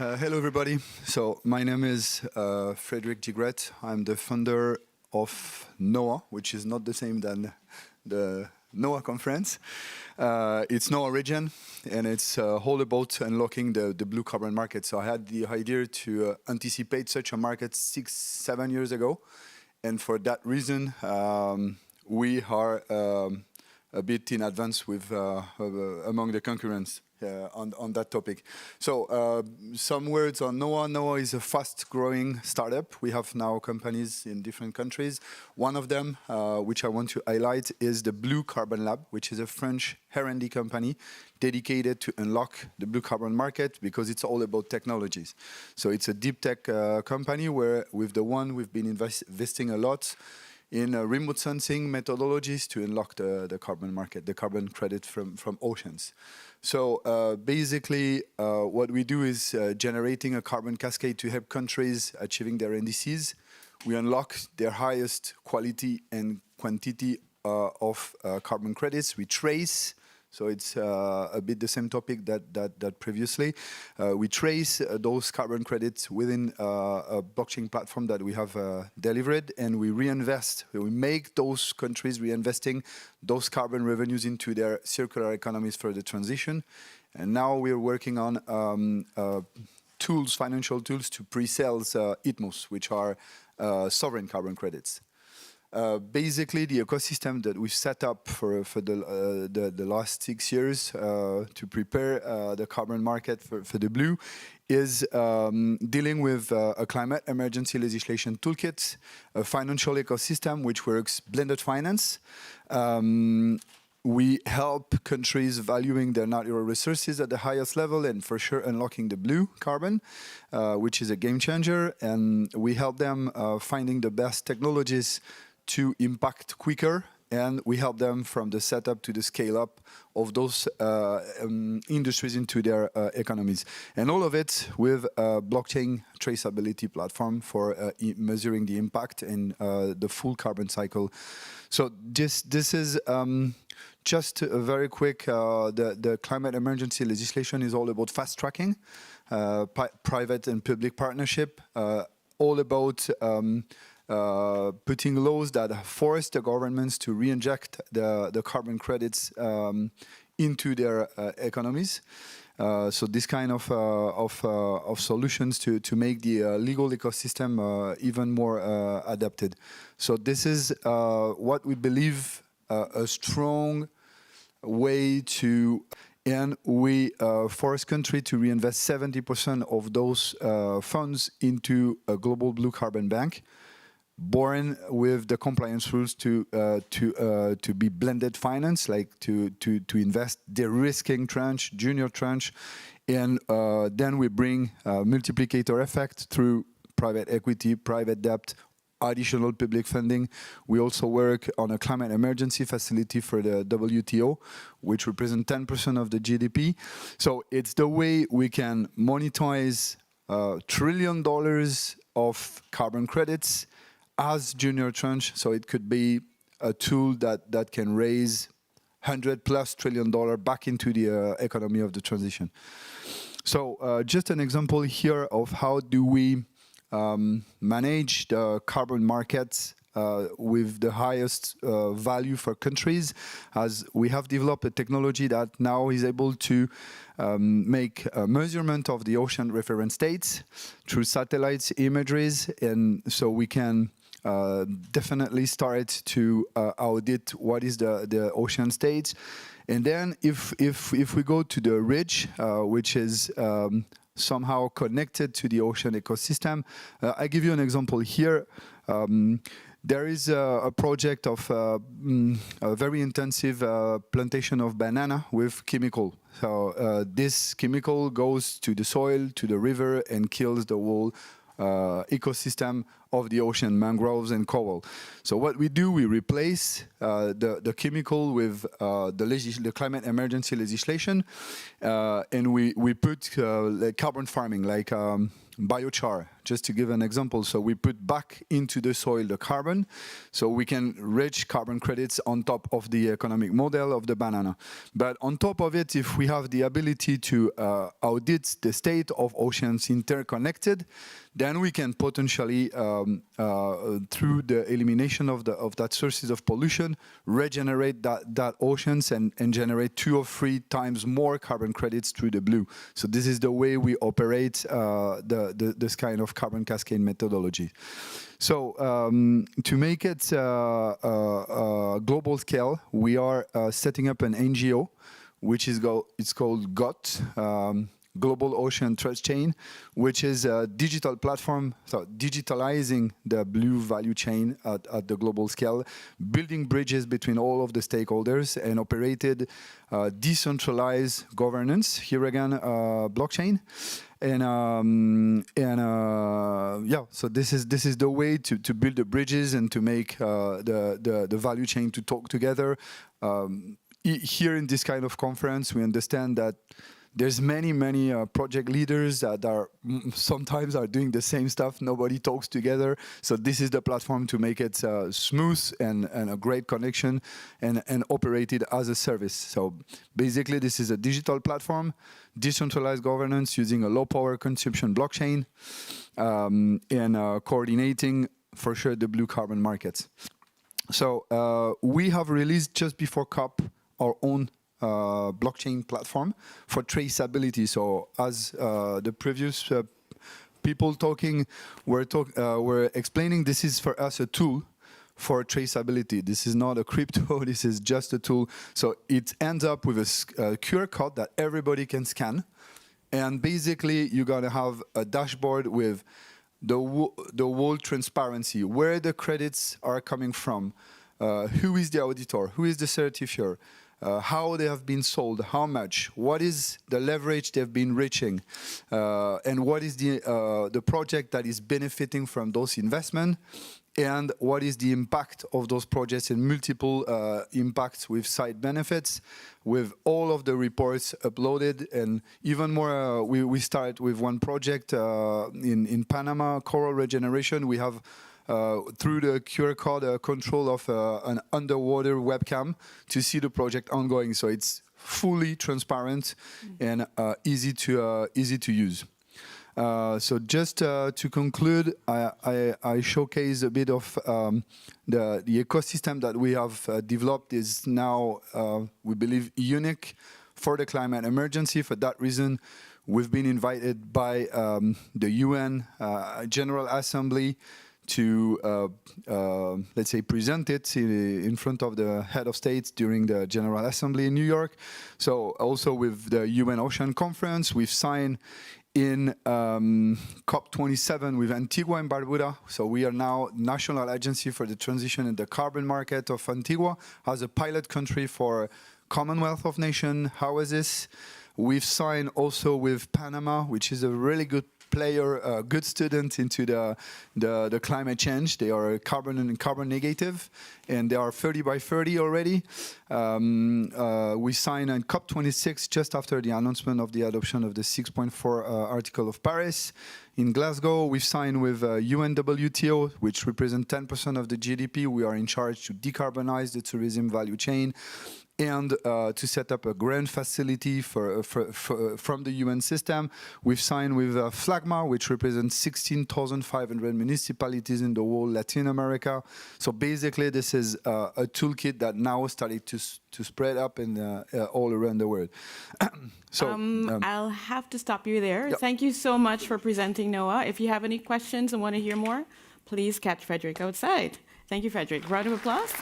Hello, everybody. So my name is Frédéric Degret. I'm the founder of NOAH, which is not the same than the NOAH Conference. It's NOAH ReGen, and it's all about unlocking the blue carbon market. So I had the idea to anticipate such a market 6-7 years ago. And for that reason, we are a bit in advance with among the concurrents on that topic. So some words on NOAH. NOAH is a fast-growing startup. We have now companies in different countries. One of them, which I want to highlight, is the Blue Carbon Lab, which is a French R&D company dedicated to unlock the blue carbon market because it's all about technologies. So it's a deep tech company where with the one we've been investing a lot in remote sensing methodologies to unlock the carbon market, the carbon credit from oceans. So basically, what we do is generating a carbon cascade to help countries achieving their NDCs. We unlock their highest quality and quantity of carbon credits. We trace. So it's a bit the same topic that previously. We trace those carbon credits within a blockchain platform that we have delivered, and we reinvest. We make those countries reinvesting those carbon revenues into their circular economies for the transition. And now we're working on tools, financial tools to pre-sell ITMOs, which are sovereign carbon credits. Basically, the ecosystem that we've set up for the last 6 years to prepare the carbon market for the blue is dealing with a climate emergency legislation toolkit, a financial ecosystem which works blended finance. We help countries valuing their natural resources at the highest level and for sure unlocking the blue carbon, which is a game changer. And we help them finding the best technologies to impact quicker, and we help them from the setup to the scale up of those industries into their economies. And all of it with a blockchain traceability platform for measuring the impact in the full carbon cycle. So this is just a very quick, the climate emergency legislation is all about fast tracking, private and public partnership, all about putting laws that force the governments to re-inject the carbon credits into their economies. So this kind of solutions to make the legal ecosystem even more adapted. So this is what we believe a strong way to, and we force country to reinvest 70% of those funds into a global blue carbon bank, born with the compliance rules to be blended finance, like to invest de-risking tranche, junior tranche, and then we bring multiplicator effect through private equity, private debt, additional public funding. We also work on a climate emergency facility for the WTO, which represents 10% of the GDP. So it's the way we can monetize $1 trillion of carbon credits as junior tranche. So it could be a tool that can raise $100+ trillion back into the economy of the transition. So just an example here of how do we manage the carbon markets with the highest value for countries, as we have developed a technology that now is able to make a measurement of the ocean reference states through satellites imageries, and so we can definitely start to audit what is the ocean state. And then if we go to the ridge, which is somehow connected to the ocean ecosystem, I give you an example here. There is a project of a very intensive plantation of banana with chemical. So this chemical goes to the soil, to the river, and kills the whole ecosystem of the ocean, mangroves and coral. So what we do, we replace the chemical with the climate emergency legislation, and we put like carbon farming, like biochar, just to give an example. So we put back into the soil the carbon, so we can reach carbon credits on top of the economic model of the banana. But on top of it, if we have the ability to audit the state of oceans interconnected, then we can potentially, through the elimination of that sources of pollution, regenerate that oceans and generate 2 or 3 times more carbon credits through the blue. So this is the way we operate this kind of carbon cascade methodology. So to make it global scale, we are setting up an NGO, which is called GOT, Global Ocean Trust Chain, which is a digital platform, so digitalizing the blue value chain at the global scale, building bridges between all of the stakeholders, and operated decentralized governance, here again, blockchain. And yeah, so this is the way to build the bridges and to make the value chain to talk together. Here in this kind of conference, we understand that there's many project leaders that sometimes are doing the same stuff. Nobody talks together. So this is the platform to make it smooth and a great connection and operate it as a service. So basically, this is a digital platform, decentralized governance using a low power consumption blockchain, and coordinating for sure the blue carbon markets. So we have released just before COP our own blockchain platform for traceability. So as the previous people talking were explaining, this is for us a tool for traceability. This is not a crypto, this is just a tool. So it ends up with a QR code that everybody can scan. And basically you're gonna have a dashboard with the whole transparency, where the credits are coming from, who is the auditor, who is the certifier, how they have been sold, how much, what is the leverage they've been reaching, and what is the project that is benefiting from those investments, and what is the impact of those projects and multiple impacts with side benefits, with all of the reports uploaded. And even more, we start with one project in Panama, coral regeneration. We have through the QR code control of an underwater webcam to see the project ongoing. So it's fully transparent and easy to use. So just to conclude, I showcase a bit of the ecosystem that we have developed is now, we believe, unique for the climate emergency. For that reason, we've been invited by the UN General Assembly to, let's say, present it in front of the head of states during the General Assembly in New York. So also with the UN Ocean Conference, we've signed in COP27 with Antigua and Barbuda. So we are now National Agency for the Transition in the Carbon Market of Antigua as a pilot country for Commonwealth of Nations. How is this? We've signed also with Panama, which is a really good player, a good student into the climate change. They are carbon negative, and they are 30 by 30 already. We signed on COP26 just after the announcement of the adoption of the 6.4 Article of Paris. In Glasgow, we've signed with UNWTO, which represents 10% of the GDP. We are in charge to decarbonize the tourism value chain, and to set up a grant facility from the UN system. We've signed with Flagma, which represents 16,500 municipalities in the whole Latin America. So basically, this is a toolkit that now started to spread up in all around the world. So I'll have to stop you there. Yep. Thank you so much for presenting NOAH. If you have any questions and want to hear more, please catch Frédéric outside. Thank you, Frédéric. Round of applause.